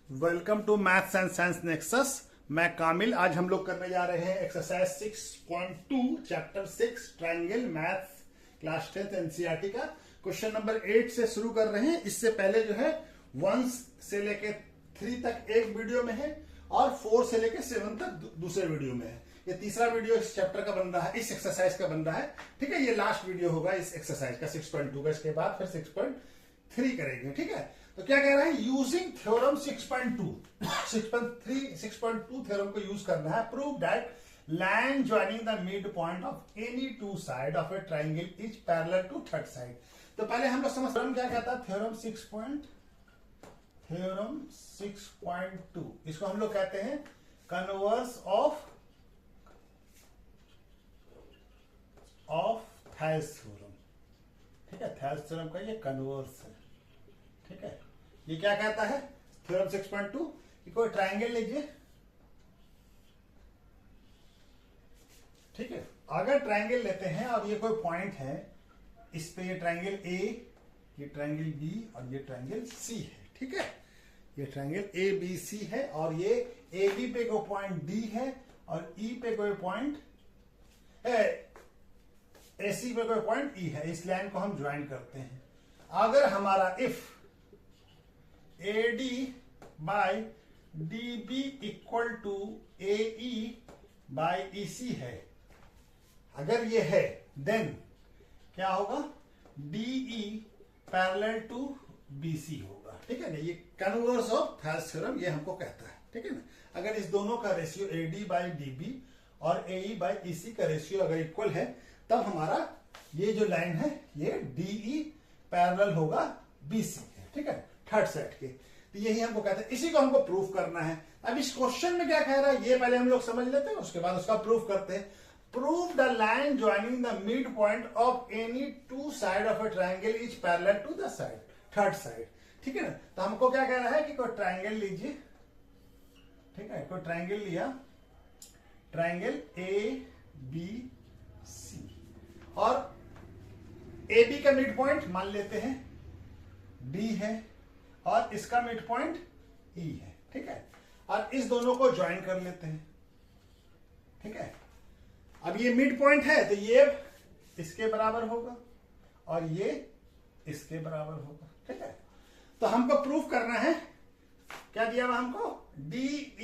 Welcome to maths and science nexus. मैं कामिल। आज हम लोग करने जा रहे हैं exercise 6.2 chapter 6 triangle maths class 10th NCERT का क्वेश्चन नंबर 8 से शुरू कर रहे हैं। इससे पहले जो है 1 से लेके 3 तक एक वीडियो में है और 4 से लेके 7 तक दूसरे वीडियो में है। ये तीसरा वीडियो इस चैप्टर का बन रहा है, इस एक्सरसाइज का बन रहा है। ठीक है, ये लास्ट वीडियो होगा इस एक्सरसाइज का 6.2 का। इसके बाद फिर 6.3 करेंगे। ठीक है, तो क्या कह रहा है, यूजिंग थ्योरम 6.2 थ्योरम को यूज करना है। Prove that line joining the mid point of any two side of a triangle is parallel to third side. तो पहले हम लोग समझ क्या कहता है थ्योरम 6.2। इसको हम लोग कहते हैं कन्वर्स ऑफ थेल्स थ्योरम। ठीक है, थेल्स थ्योरम का ये कन्वर्स है। ठीक है, ये क्या कहता है थ्योरम 6.2 कि कोई ट्रायंगल लीजिए। ठीक है, अगर ट्रायंगल लेते हैं और ये कोई पॉइंट है, इस पे ये ट्रायंगल ए, ये ट्रायंगल बी और ये ट्रायंगल सी है। ठीक है, ये ट्रायंगल ए बी सी है और ये ए बी पे कोई पॉइंट डी है और ई पे कोई पॉइंट ए सी पे कोई पॉइंट ई है। इस लाइन को हम ज्वाइन करते हैं। अगर हमारा if AD by DB equal to AE by EC है, अगर ये है देन क्या होगा, DE पैरेलल टू BC होगा। ठीक है ना, ये कन्वर्स ऑफ थेल्स थ्योरम ये हमको कहता है। ठीक है ना, अगर इस दोनों का रेशियो AD बाय DB और AE बाय EC का रेशियो अगर इक्वल है, तब हमारा ये जो लाइन है ये DE पैरेलल होगा BC है। ठीक है, थर्ड साइड के। तो यही हमको कहते हैं, इसी को हमको प्रूफ करना है। अब इस क्वेश्चन में क्या कह रहा है ये पहले हम लोग समझ लेते हैं, उसके बाद उसका प्रूफ करते हैं। Prove the line joining the mid point of any two side of a triangle is parallel to the side third side. ठीक है ना, तो हमको क्या कह रहा है कि कोई ट्रायंगल लीजिए। ठीक है, कोई ट्रायंगल लिया, ट्रायंगल ABC और AB का मिड पॉइंट मान लेते हैं D है और इसका मिड पॉइंट E है। ठीक है, और इस दोनों को ज्वाइन कर लेते हैं। ठीक है, अब ये मिड पॉइंट है तो ये इसके बराबर होगा और ये इसके बराबर होगा। ठीक है, तो हमको प्रूफ करना है, क्या दिया हुआ हमको, D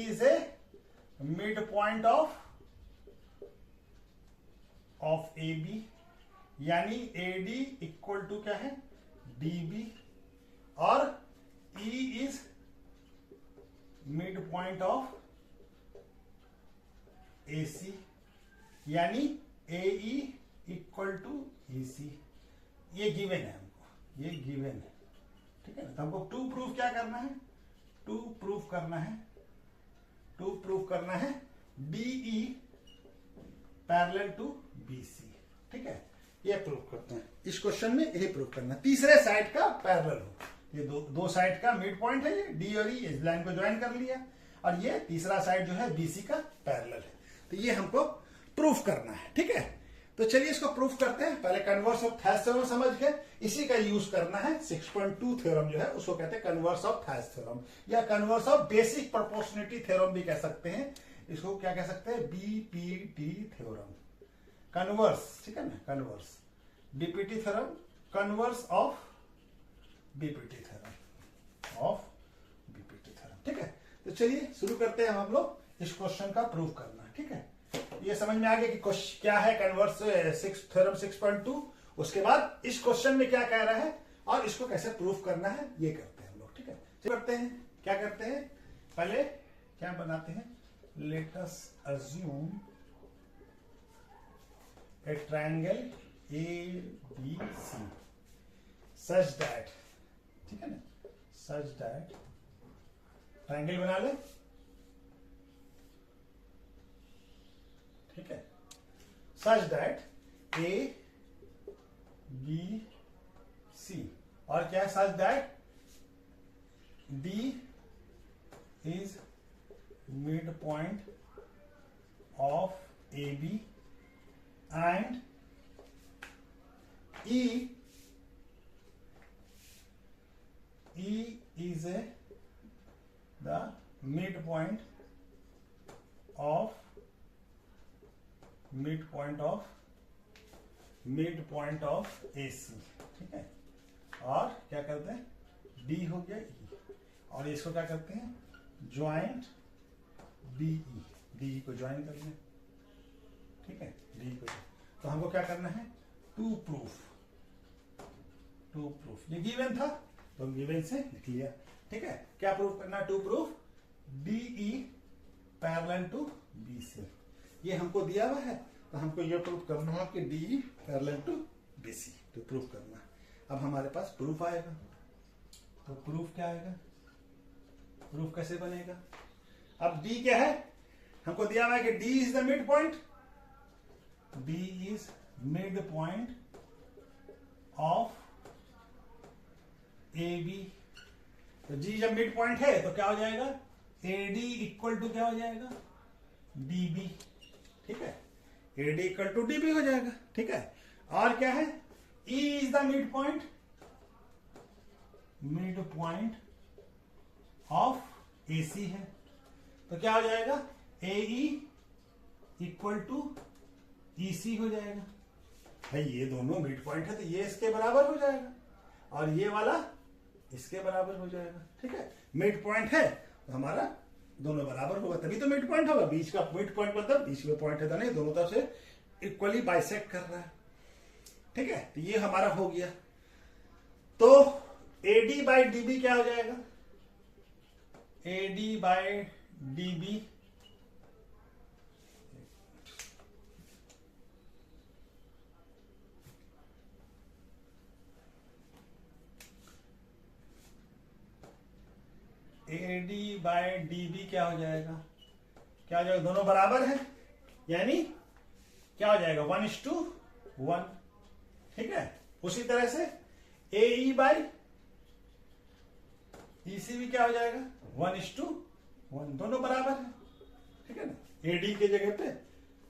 is a mid point of AB, यानी AD इक्वल टू क्या है, DB और E is mid point of AC, यानी AE इक्वल टू EC। ये गिवन है हमको, ये गिवन है। ठीक है ना, तो हमको टू प्रूफ क्या करना है, टू प्रूफ करना है DE पैरेलल टू BC। ठीक है, ये प्रूफ करते हैं। इस क्वेश्चन में यही प्रूफ करना है, तीसरे साइड का पैरेलल हो। ये दो साइड का मिड पॉइंट है, ये D और E, इस लाइन को ज्वाइन कर लिया और ये तीसरा साइड जो है BC का पैरेलल है। तो ये हमको प्रूफ करना है। ठीक है, तो चलिए इसको प्रूफ करते हैं। पहले कन्वर्स ऑफ थेल्स थ्योरम समझ के इसी का यूज करना है। 6.2 थ्योरम जो है उसको कहते हैं कन्वर्स ऑफ थेल्स थ्योरम या converse of basic proportionality theorem भी कह सकते हैं। इसको क्या कह सकते हैं, BPT थ्योरम, कन्वर्स। ठीक है ना, converse BPT theorem, converse of BPT theorem, ठीक है। तो चलिए शुरू करते हैं हम लोग इस क्वेश्चन का प्रूफ करना। ठीक है, ये समझ में आ गया कि क्या है कन्वर्स थ्योरम 6.2। उसके बाद इस क्वेश्चन में क्या कह रहा है और इसको कैसे प्रूफ करना है ये करते हैं हम लोग। ठीक है, करते हैं, क्या करते हैं, पहले क्या बनाते हैं, let us assume A triangle ABC such that, ठीक है ना, such that ट्रायंगल बना ले। ठीक है, such that ABC और क्या है, such that D is mid point of AB and E is a the mid point of AC, ठीक है। और क्या करते हैं, D हो गया E, और इसको क्या करते हैं, ज्वाइंट DE को ज्वाइन कर लें, ठीक है, DE को। तो हमको क्या करना है, टू प्रूफ, ये गिवन था तो गिवन से लिख लिया, ठीक है। क्या प्रूफ करना, to proof DE parallel to BC, ये हमको दिया हुआ है, तो हमको ये प्रूफ करना है कि DE पैरेलल टू BC, तो प्रूफ करना है। अब हमारे पास प्रूफ आएगा, तो प्रूफ क्या आएगा, प्रूफ कैसे बनेगा। अब D क्या है, हमको दिया हुआ है कि D is the mid point, D is mid point of AB। तो G जब मिड पॉइंट है तो क्या हो जाएगा, AD इक्वल टू क्या हो जाएगा, DB, ठीक है, AD इक्वल टू DB हो जाएगा, ठीक है। और क्या है, E is the mid point of AC है, तो क्या हो जाएगा, AE इक्वल टू EC हो जाएगा। भाई ये दोनों मिड पॉइंट है तो ये इसके बराबर हो जाएगा और ये वाला इसके बराबर हो जाएगा, ठीक है। मिड पॉइंट है तो हमारा दोनों बराबर होगा, तभी तो मिड पॉइंट होगा। बीच का मिड पॉइंट मतलब बीच में पॉइंट है तो नहीं, दोनों तरफ से इक्वली बाइसेक्ट कर रहा है, ठीक है। तो ये हमारा हो गया। तो AD बाई DB क्या हो जाएगा, AD by DB AD by DB क्या हो जाएगा, क्या हो जाएगा, दोनों बराबर है, यानी क्या हो जाएगा, 1:1, ठीक है। उसी तरह से AE बाय EC भी क्या हो जाएगा, 1:1, दोनों बराबर है, ठीक है ना। AD की जगह पे,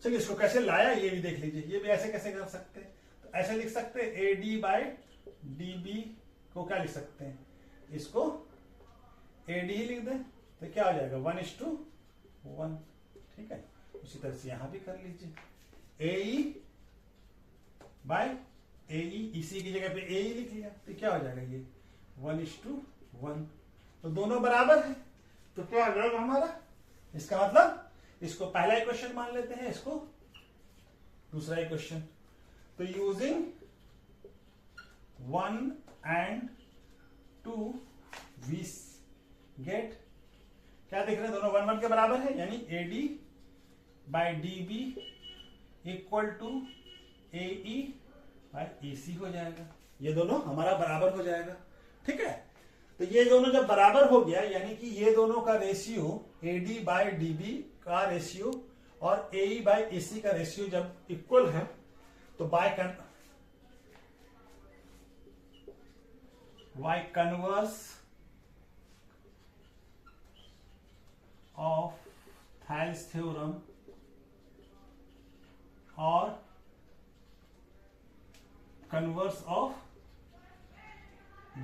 चलिए इसको कैसे लाया ये भी देख लीजिए, ये भी ऐसे कैसे कर सकते हैं, तो ऐसे लिख सकते हैं, AD बाय DB को क्या लिख सकते हैं, इसको AD ही लिख दें तो क्या हो जाएगा, 1:1, ठीक है। उसी तरह से यहां भी कर लीजिए, AE बाय AE, इसी की जगह पे AE लिख लिया तो क्या हो जाएगा, ये 1:1, तो दोनों बराबर है। तो क्या हो जाएगा हमारा, इसका मतलब इसको पहला इक्वेशन मान लेते हैं, इसको दूसरा इक्वेशन। तो यूजिंग 1 and 2 वी गेट, क्या देख रहे हैं, दोनों 1:1 के बराबर है, यानी AD by DB equal to AE by EC हो जाएगा, ये दोनों हमारा बराबर हो जाएगा, ठीक है। तो ये दोनों जब बराबर हो गया, यानी कि ये दोनों का रेशियो, AD बाई DB का रेशियो और AE बाई EC का रेशियो जब इक्वल है, तो बाय कन्वर्स ऑफ थाइल्स थ्योरम और converse of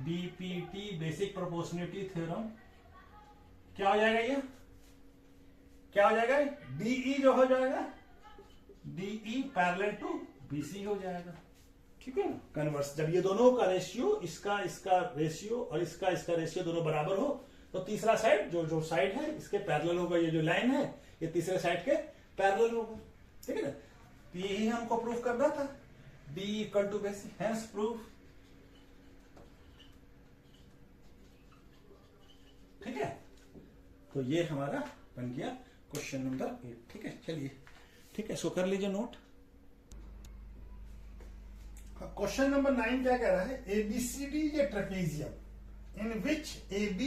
BPT basic proportionality theorem, क्या हो जाएगा, ये क्या हो जाएगा, DE जो हो जाएगा, DE पैरेलल टू BC हो जाएगा, ठीक है ना। कन्वर्स, जब ये दोनों का रेशियो, इसका रेशियो और इसका रेशियो दोनों बराबर हो, तो तीसरा साइड जो साइड है इसके पैरेलल होगा, ये जो लाइन है ये तीसरे साइड के पैरेलल होगा, ठीक है ना। तो यही हमको प्रूफ करना था, DE equal to BC, hence proof, ठीक है। तो ये हमारा बन गया क्वेश्चन नंबर 8, ठीक है। चलिए, ठीक है, इसको कर लीजिए नोट। क्वेश्चन नंबर 9 क्या कह रहा है, ABCD is a trapezium in which AB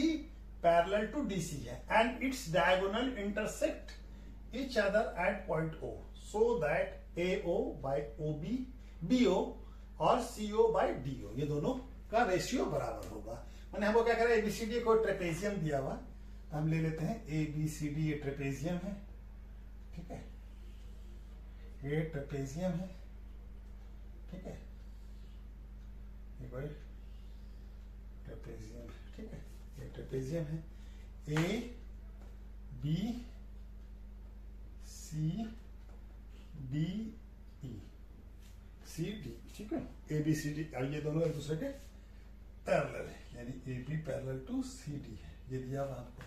parallel to DC है and its diagonal intersect each other at point O so that AO by OB, BO और CO by DO ये दोनों का ratio बराबर होगा। मैंने हमको क्या करा, ABCD को ट्रेपेजियम दिया हुआ, हम ले लेते हैं ABCD, ये ट्रेपेजियम है, ठीक है, ये ट्रेपेजियम है, ठीक है, ये कोई ट्रेपेजियम, ठीक है, ये ट्रेपेजियम है। A B C D E, C D, ठीक है। ए बी सी डी, ये दोनों एक दूसरे के पैरेलल है, यानी A B parallel to C D है, ये दिया हुआ आपको।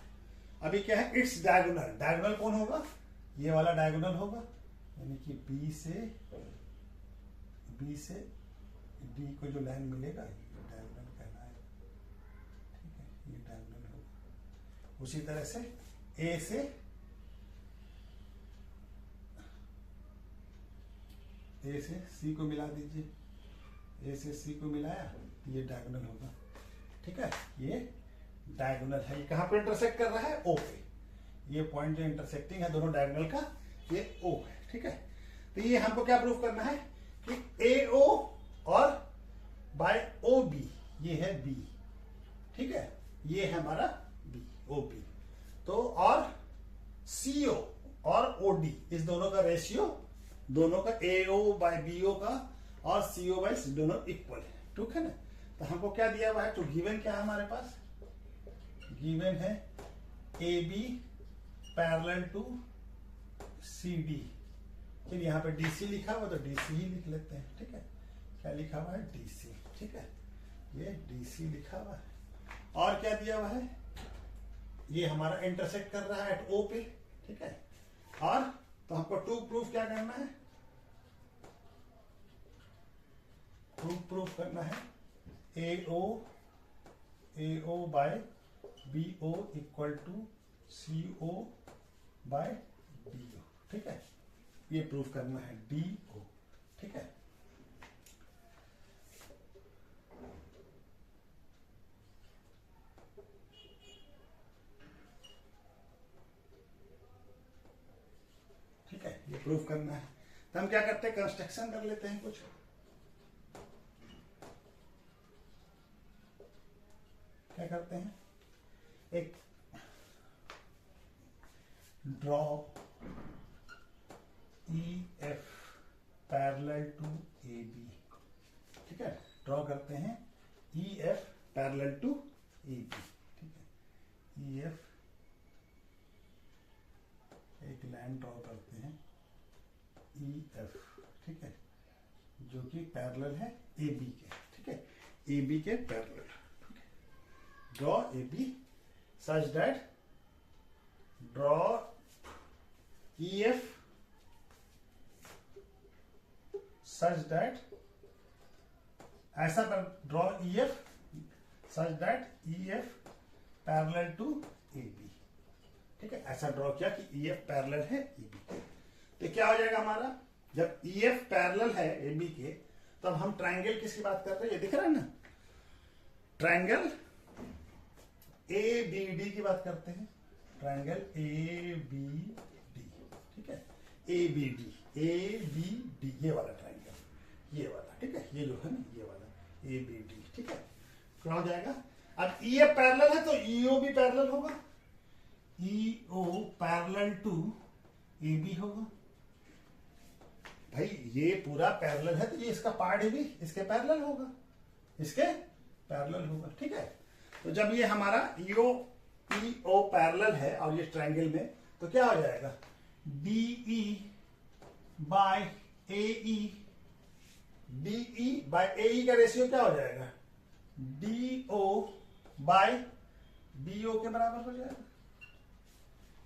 अभी क्या है, इट्स डायगोनल, डायगोनल कौन होगा, ये वाला डायगोनल होगा, यानी कि बी से डी को जो लाइन मिलेगा ये डायगोनल कहलाएगा, ठीक है, ये डायगोनल होगा। उसी तरह से ए से सी को मिला दीजिए, ए से सी को मिलाया, ये डायगोनल होगा, ठीक है, ये डायगोनल है। ये कहां पे इंटरसेक्ट कर रहा है, ओ पे, ये पॉइंट जो इंटरसेक्टिंग है दोनों डायगोनल का, ये ओ है, ठीक है। तो ये हमको क्या प्रूव करना है कि ए ओ और बाय ओ बी, ये है बी, ठीक है, ये है हमारा बी, ओ बी। तो और सी ओ और ओ डी, इस दोनों का रेशियो, दोनों का ए ओ बाय बी ओ का और सी ओ बाय सी दोनों इक्वल है, ठीक है ना। तो हमको क्या दिया हुआ है, तो गिवन क्या है हमारे पास, गिवन है A B parallel to C D, फिर यहाँ पे डीसी लिखा हुआ तो डीसी ही लिख लेते हैं, ठीक है। क्या लिखा हुआ है, डीसी, ठीक है, ये डीसी लिखा हुआ है। और क्या दिया हुआ है, ये हमारा इंटरसेक्ट कर रहा है एट ओ पे, ठीक है। और तो हमको टू प्रूफ क्या करना है, टू प्रूफ करना है A O by B O equal to C O by D O, ठीक है, ये प्रूफ करना है डी ओ, ठीक है। ठीक है, ये प्रूफ करना है। तो हम क्या करते हैं, कंस्ट्रक्शन कर लेते हैं कुछ। क्या करते हैं, एक draw E F parallel to A B, ठीक है, ड्रॉ करते हैं E F parallel to A B, ठीक है, ई एफ एक लाइन ड्रॉ करते हैं ई एफ, ठीक है, जो कि पैरेलल है ए बी के, ठीक है, ए बी के parallel, draw AB such that draw EF such that ऐसा draw EF such that EF parallel to AB, ठीक है, ऐसा ड्रॉ किया कि EF पैरेलल है AB के। तो क्या हो जाएगा हमारा, जब EF पैरेलल है AB के, तब हम ट्रायंगल किसकी बात कर रहे हैं, ये दिख रहा है ना, ट्रायंगल ए बी डी की बात करते हैं, ट्रायंगल ए बी डी, ठीक है, ए बी डी, ये वाला ट्रायंगल, ये वाला, ठीक है, ये जो है ना, ये वाला ए बी डी, ठीक है। क्या हो जाएगा, अब ई एफ पैरेलल है तो ई ओ भी पैरेलल होगा, ई ओ पैरेलल टू ए बी होगा। भाई ये पूरा पैरेलल है तो ये इसका पार्ट भी इसके पैरेलल होगा, इसके पैरेलल होगा, ठीक है। तो जब ये हमारा ई ओ पैरेलल है और ये ट्रायंगल में, तो क्या हो जाएगा, D E by A E, D E by A E का रेशियो क्या हो जाएगा, D O by B O के बराबर हो जाएगा।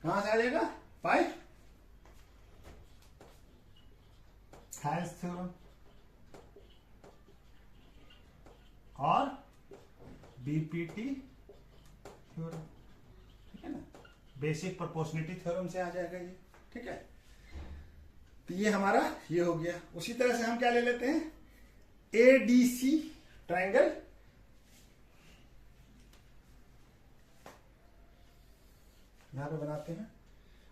कहां से आ जाएगा, पाई हेल्स थ्योरम और बीपीटी थ्योरम, ठीक है ना, बेसिक प्रोपोर्शनलिटी थ्योरम से आ जाएगा ये, ठीक है। तो ये हमारा ये हो गया। उसी तरह से हम क्या ले लेते हैं, एडीसी ट्रायंगल, यहां पे बनाते हैं।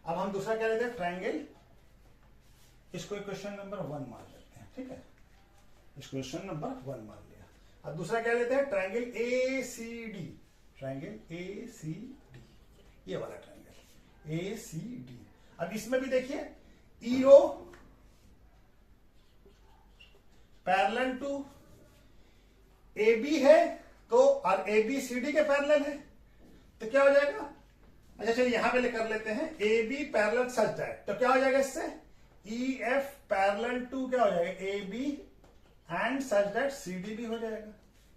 अब हम दूसरा क्या लेते हैं, ट्रायंगल, इसको क्वेश्चन नंबर 1 मान लेते हैं, ठीक है, इस क्वेश्चन नंबर 1 मान लिया। अब दूसरा क्या लेते हैं, triangle A C D, triangle A C D, ये वाला ट्रायंगल ए सी डी। अब इसमें भी देखिए EO parallel to A B है, तो और ए बी सी डी के पैरेलल है, तो क्या हो जाएगा, अच्छा चलिए यहां पे कर लेते हैं A B parallel such that, तो क्या हो जाएगा इससे ई एफ पैरेलल टू क्या हो जाएगा A B and such that C D भी हो जाएगा।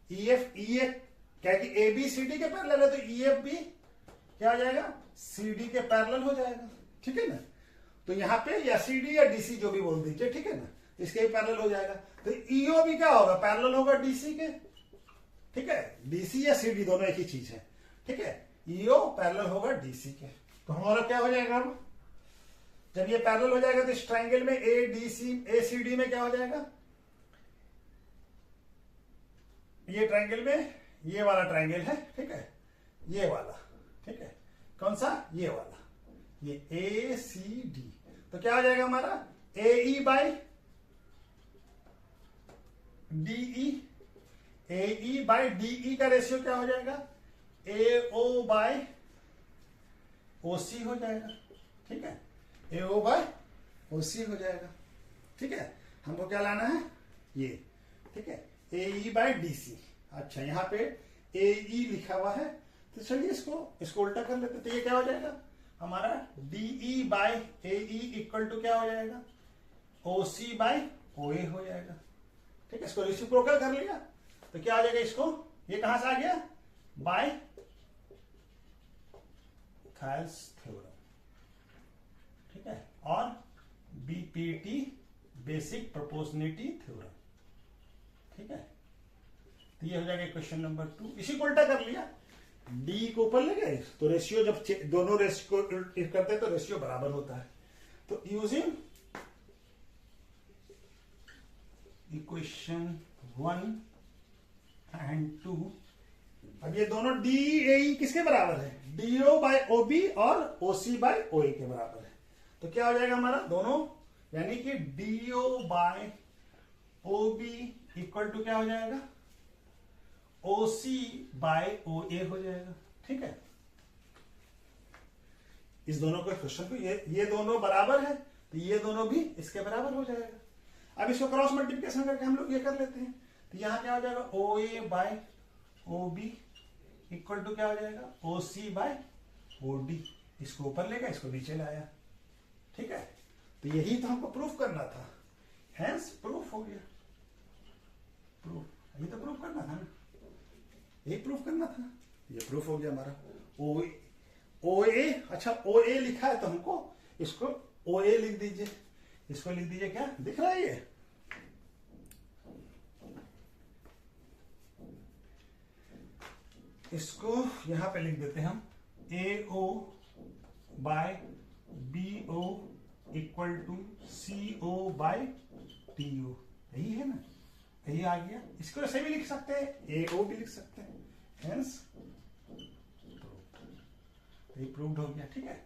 ई एफ क्या कि ए बी सी डी के पैरेलल है, तो ई एफ भी क्या हो जाएगा सी डी के पैरेलल हो जाएगा, ठीक है ना। तो यहां पे या सी डी या डीसी जो भी बोल दीजिए, ठीक है ना, इसके भी पैरेलल हो जाएगा। तो ईओ भी क्या होगा पैरेलल होगा डीसी के, ठीक है, डीसी या सी डी दोनों एक ही चीज है, ठीक है। ईओ पैरेलल होगा डीसी के, तो हमारा क्या हो जाएगा अब जब ये पैरेलल हो जाएगा तो इस ट्राइंगल में A D C A C D में क्या हो जाएगा, ये ट्राइंगल में ये वाला ट्राइंगल है, ठीक है, ये वाला, ठीक है, कौन सा ये वाला, ये ए सी डी, तो क्या हो जाएगा हमारा A E by DE, A E by DE का रेशियो क्या हो जाएगा ए ओ बाय ओ सी हो जाएगा, ठीक है, ए ओ बाय ओ सी हो जाएगा, ठीक है। हमको क्या लाना है ये, ठीक है, ए ई बाय डी सी। अच्छा यहां पे ए ई लिखा हुआ है, तो चलिए इसको उल्टा कर लेते, तो ये क्या हो जाएगा हमारा DE by A E equal to क्या हो जाएगा ओ सी बाय ओ ए हो जाएगा, ठीक है। इसको रेसिप्रोकल कर लिया तो क्या आ जाएगा, इसको ये कहां से आ गया बाय थायल्स थ्योरम, ठीक है, और बीपीटी बेसिक प्रोपोर्शनलिटी थ्योरम, ठीक है। तो ये हो जाएगा क्वेश्चन नंबर 2। इसी को उल्टा कर लिया, डी को ऊपर ले गए तो रेशियो जब दोनों रेशियो को करते हैं तो रेशियो बराबर होता है। तो यूजिंग इक्वेशन 1 एंड 2, अब ये दोनों डी ए किसके बराबर है डीओ बाय ओ बी और ओसी बाय ओ ए के बराबर है, तो क्या हो जाएगा हमारा दोनों, यानी कि DO by O B equal to क्या हो जाएगा ओ सी बाय ओ ए हो जाएगा, ठीक है। इस दोनों को क्वेश्चन को ये दोनों बराबर है तो ये दोनों भी इसके बराबर हो जाएगा। अब इसको क्रॉस मल्टीप्लिकेशन करके हम लोग ये कर लेते हैं, तो यहां क्या हो जाएगा O A by O B equal to क्या हो जाएगा ओ सी बाय ओ डी, इसको ऊपर लेगा इसको नीचे लाया, ठीक है। तो यही तो हमको प्रूफ करना था, हैंस प्रूफ हो गया, प्रूफ ये तो प्रूफ करना था ना, यही प्रूफ करना था, ये प्रूफ हो गया हमारा ओ ए। अच्छा ओ ए लिखा है तो हमको इसको ओ ए लिख दीजिए, इसको लिख दीजिए क्या दिख रहा है ये, इसको यहां पे लिख देते हैं हम A O by B O equal to C O by T O, यही है ना, यही आ गया। इसको ऐसे भी लिख सकते हैं ए ओ भी लिख सकते हैं, हेंस ये प्रूव्ड हो गया, ठीक है।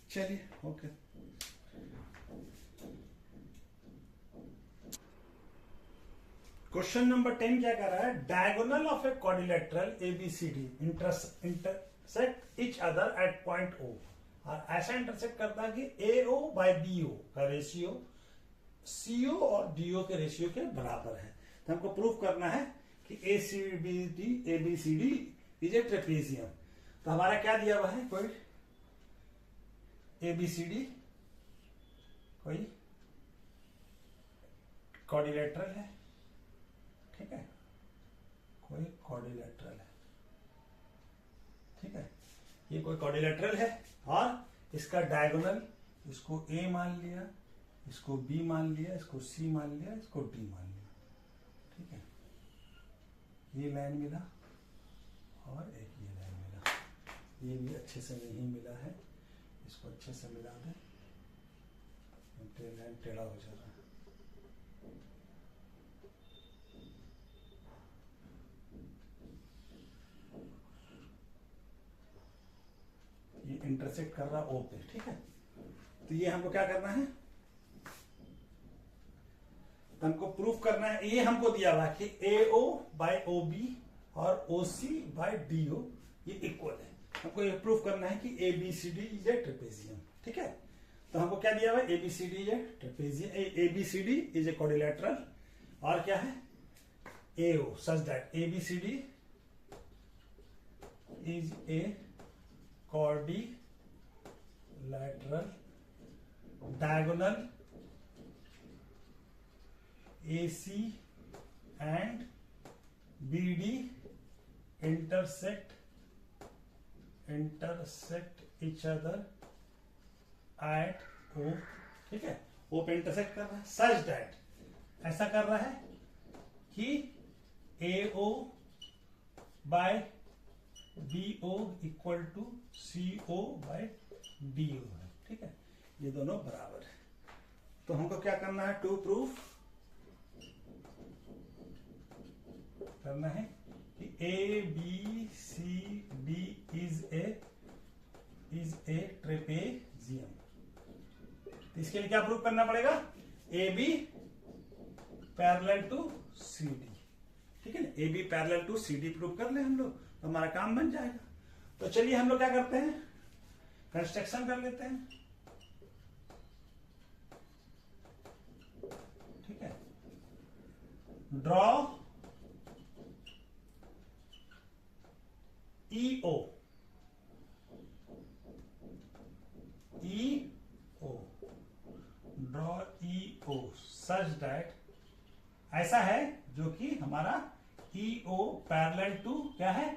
चलिए ओके, क्वेश्चन नंबर 10 क्या कर रहा है, diagonal of a quadrilateral ABCD intersect each other at point O, और ऐसा इंटरसेक्ट करता है कि ए ओ बाय बी ओ का रेशियो सीओ और डीओ के रेशियो के बराबर है। तो हमको प्रूफ करना है कि एबीसीडी इज ए ट्रेपेजियम। तो हमारा क्या दिया हुआ है, कोई एबीसीडी कोई क्वाड्रिलेटरल है, ठीक है, कोई क्वाड्रिलेटरल है, ठीक है, ये कोई क्वाड्रिलेटरल है और इसका डायगोनल, इसको ए मान लिया, इसको बी मान लिया, इसको सी मान लिया, इसको डी मान लिया, ठीक है। ये लाइन मिला और एक ये लाइन मिला, ये भी अच्छे से नहीं मिला है, इसको अच्छे से मिला दें, लाइन टेढ़ा हो जा रहा है। ये इंटरसेक्ट कर रहा ओ पे, ठीक है। तो ये हमको क्या करना है, तो हमको प्रूफ करना है, ये हमको दिया हुआ है कि ए ओ बाय ओ बी और ओ सी बाय डी ओ ये इक्वल है। हमको ये प्रूफ करना है कि A B C D is a trapezium, ठीक है। तो हमको क्या दिया हुआ है, A B C D is a trapezium, A B C D is a quadrilateral, और क्या है A O, such that A B C D is a quadrilateral diagonal AC and BD intersect each other at O, ठीक है, O पे intersect कर रहा है, such that, ऐसा कर रहा है कि AO by BO equal to CO by DO है, ठीक है, ये दोनों बराबर है। तो हमको क्या करना है, टू प्रूफ करना है कि ABCD इज ए ट्रेपेजियम। तो इसके लिए क्या प्रूव करना पड़ेगा, AB पैरेलल टू CD, ठीक है ना, AB parallel to CD prove कर ले हम लोग, तो हमारा काम बन जाएगा। तो चलिए हम लोग क्या करते हैं, कंस्ट्रक्शन कर लेते हैं, ठीक है। Draw EO draw EO such that, ऐसा है जो कि हमारा EO पैरेलल टू क्या है,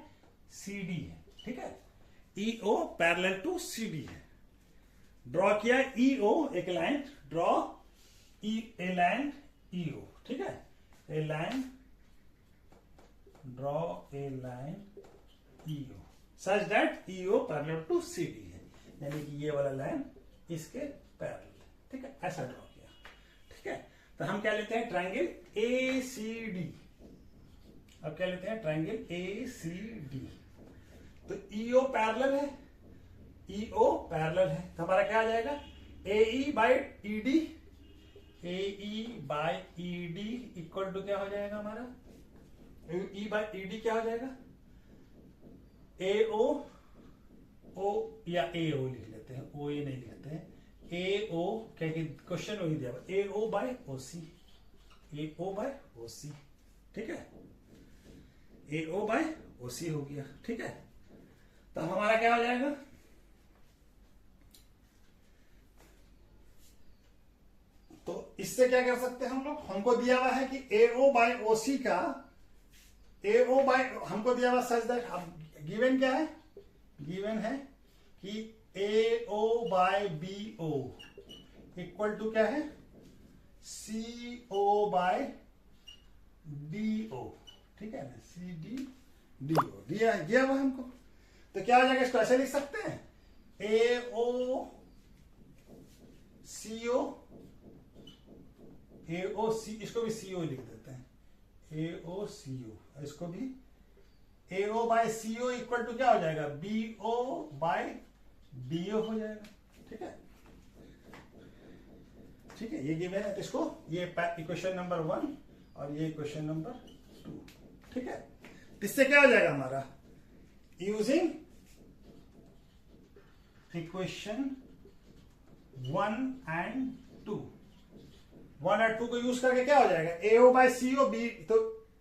CD है, ठीक है, EO पैरेलल टू CD है। ड्रॉ किया EO, एक line draw a line EO, ठीक है, a line draw a line EO such that EO parallel to CD है, यानी कि ये वाला लाइन इसके पैरेलल, ठीक है, ऐसा ड्रॉ किया, ठीक है। तो हम क्या लेते हैं, ट्रायंगल ACD, अब क्या लेते हैं, ट्रायंगल ACD। तो EO पैरेलल है, EO पैरेलल है, तो हमारा क्या आ जाएगा, AE by ED equal to क्या हो जाएगा हमारा, E बाय ED क्या हो जाएगा, AO या AO लिख लेते हैं, OA नहीं लिखते हैं, AO, क्या क्वेश्चन वही दिया, AO बाय OC, ठीक है, AO बाय OC हो गया, ठीक है। तो हमारा क्या हो जाएगा, तो इससे क्या कर सकते हैं हम लोग, हमको दिया हुआ है कि AO बाय OC का, AO बाय हमको दिया हुआ सच दैट, अब गिवन क्या है, गिवन है कि AO by BO equal to क्या है, CO बाय DO, ठीक है ना, CDDO दिया हुआ हमको। तो क्या हो जाएगा, इसको ऐसे लिख सकते हैं, AOC, इसको भी CO लिख देते हैं, AOCO, इसको भी AO by CO equal to क्या हो जाएगा, BO बाय DO हो जाएगा, ठीक है, ठीक है, ये गिवन है। तो इसको ये इक्वेशन नंबर 1 और ये इक्वेशन नंबर 2, ठीक है। इससे क्या हो जाएगा हमारा, यूजिंग इक्वेशन 1 एंड 2, 1 और 2 को यूज करके क्या हो जाएगा, AO बाय CO B, तो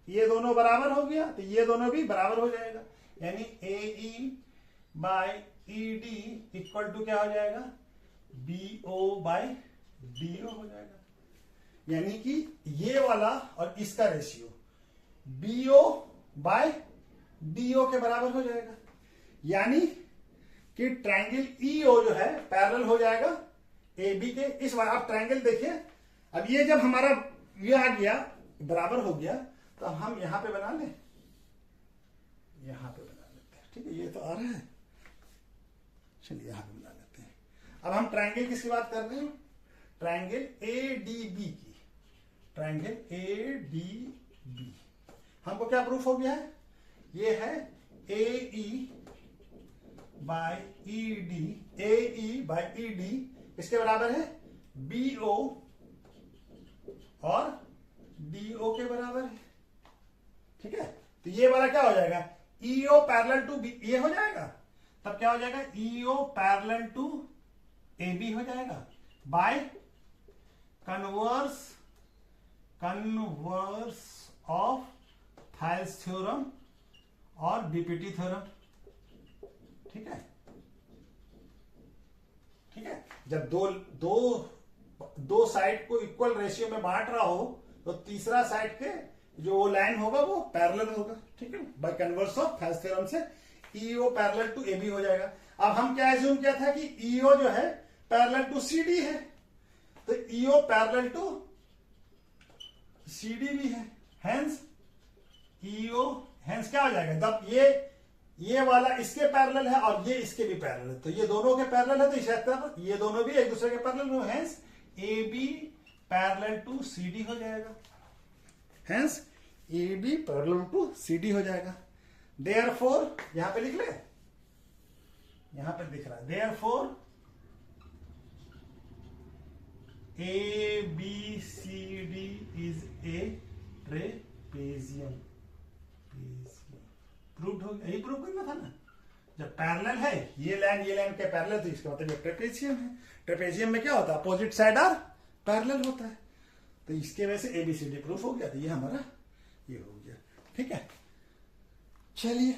ये दोनों बराबर हो गया, तो ये दोनों भी बराबर हो जाएगा, यानी AE by ED equal to क्या हो जाएगा, BO बाय DO हो जाएगा, यानी कि ये वाला और इसका रेशियो BO बाय DO के बराबर हो जाएगा, यानी कि ट्रायंगल EO जो है पैरेलल हो जाएगा AB के। इस बार आप ट्रायंगल देखिए, अब ये जब हमारा ये आ गया बराबर हो गया, तो हम यहां पे बना लें, यहां पे बना लेते हैं, ठीक है, ये तो आ रहा है, चलिए यहां पे बना लेते हैं। अब हम ट्रायंगल किसकी बात कर रहे हैं, ट्रायंगल ADB की, ट्रायंगल ADB हमको क्या प्रूफ हो गया है, ये है AE बाय ED इसके बराबर है BO और DO के बराबर है, ठीक है। तो ये वाला क्या हो जाएगा, EO पैरेलल टू B, ये हो जाएगा, तब क्या हो जाएगा, EO पैरेलल टू AB हो जाएगा बाय कन्वर्स ऑफ थाइल्स थ्योरम और DPT थ्योरम, ठीक है, जब दो साइड को इक्वल रेशियो में बांट रहा हो तो तीसरा साइड के जो वो लाइन होगा वो पैरेलल होगा, ठीक है। बाय कन्वर्स ऑफ हेल्स थ्योरम से ईओ पैरेलल टू एबी हो जाएगा। अब हम क्या एज्यूम किया था कि ईओ जो है पैरेलल टू सीडी है, तो ईओ पैरेलल टू सीडी भी है, हेंस ईओ, हेंस क्या हो जाएगा, जब ये वाला इसके पैरेलल है और ये इसके भी पैरेलल है, तो ये दोनों के पैरेलल है, तो इस ये दोनों भी एक दूसरे के पैरेलल हो, hence A B parallel to C D हो जाएगा, hence A B parallel to C D हो जाएगा। देयरफॉर यहां पे लिख ले, यहां पे दिख रहा है, therefore A B C D is a trapezium. Proved हो गया, यही प्रूव करना था ना, जब पैरेलल है ये लाइन के पैरेलल, तो इसका मतलब ट्रेपेजियम है। ट्रेपेजियम में क्या होता है, अपोजिट साइड आर पैरेलल होता है, तो इसके वजह से एबीसीडी प्रूफ हो गया, तो ये हमारा ये हो गया, ठीक है। चलिए